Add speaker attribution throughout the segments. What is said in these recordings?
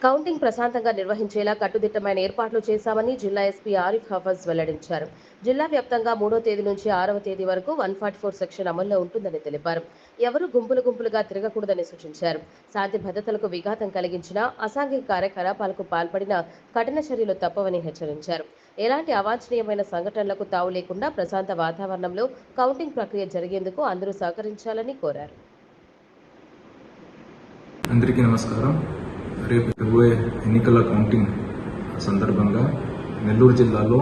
Speaker 1: Counting ప్రశాంతంగా నిర్వహించేలా కట్టుదిట్టమైన ఏర్పాట్లు చేశామని జిల్లా ఎస్పీ ఆరిఫ్ హఫజ్ వెల్లడించారు. జిల్లా వ్యాప్తంగా 3వ తేదీ నుంచి 6వ తేదీ వరకు 144 సెక్షన్ అమల్లో ఉంటుందని తెలిపారు. ఎవరూ గుంపులుగా తిరగకూడదని సూచించారు. శాంతి భద్రతలకు విఘాతం కలిగించినా, అసాంఘిక కార్యకలాపాలకు పాల్పడిన కఠిన చర్యలు తప్పవని హెచ్చరించారు. ఎలాంటి అవాంఛనీయమైన సంఘటనలకు తావు లేకుండా ప్రశాంత వాతావరణంలో కౌంటింగ్ ప్రక్రియ జరిగేందుకు అందరూ సహకరించాలని కోరారు.
Speaker 2: అందరికీ నమస్కారం. రేపు జరగబోయే ఎన్నికల కౌంటింగ్ సందర్భంగా నెల్లూరు జిల్లాలో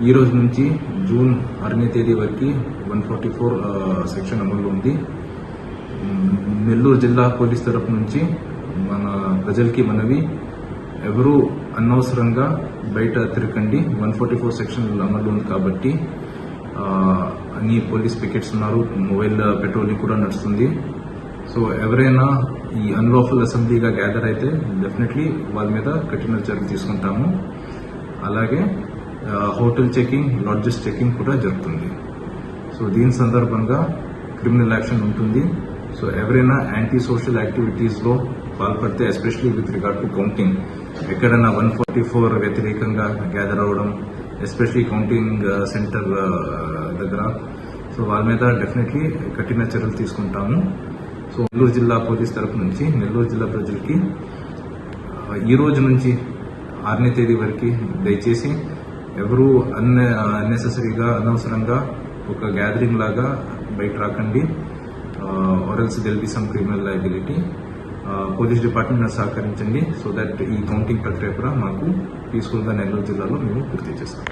Speaker 2: ఈ రోజు నుంచి జూన్ 6వ తేదీ వరకు 144 సెక్షన్ అమలు ఉంది. నెల్లూరు జిల్లా పోలీస్ తరఫు నుంచి మన ప్రజలకి మనవి, ఎవరూ అనవసరంగా బయట తిరగండి. 144 సెక్షన్ అమలు ఉంది కాబట్టి అన్ని పోలీస్ పికెట్స్ ఉన్నారు, మొబైల్ పెట్రోలింగ్ కూడా నడుస్తుంది. సో ఎవరైనా ఈ అన్లాఫుల్ అసెంబ్లీగా గ్యాదర్ అయితే డెఫినెట్లీ వాళ్ళ మీద కఠిన చర్యలు తీసుకుంటాము. అలాగే హోటల్ చెకింగ్, లాడ్జెస్ చెకింగ్ కూడా జరుగుతుంది. సో దీని సందర్భంగా క్రిమినల్ యాక్షన్ ఉంటుంది. సో ఎవరైనా యాంటీ సోషల్ యాక్టివిటీస్లో పాల్పడితే, especially with regard to counting, ఎక్కడైనా 144 వ్యతిరేకంగా గ్యాదర్ అవ్వడం, ఎస్పెషలీ కౌంటింగ్ సెంటర్ దగ్గర, సో వాళ్ళ మీద డెఫినెట్లీ కఠిన చర్యలు తీసుకుంటాము. సో నెల్లూరు జిల్లా పోలీస్ తరఫు నుంచి నెల్లూరు జిల్లా ప్రజలకి ఈ రోజు నుంచి 6వ తేదీ వరకు దయచేసి ఎవరూ అన్నెసెసరీగా అనవసరంగా ఒక గ్యాదరింగ్ లాగా బయట రాకండి. Or else there'll be some criminal liability. Police department సహకరించండి. సో దట్ ఈ కౌంటింగ్ ప్రక్రియ కూడా మాకు పీస్ఫుల్గా నెల్లూరు జిల్లాలో మేము పూర్తి చేస్తాం.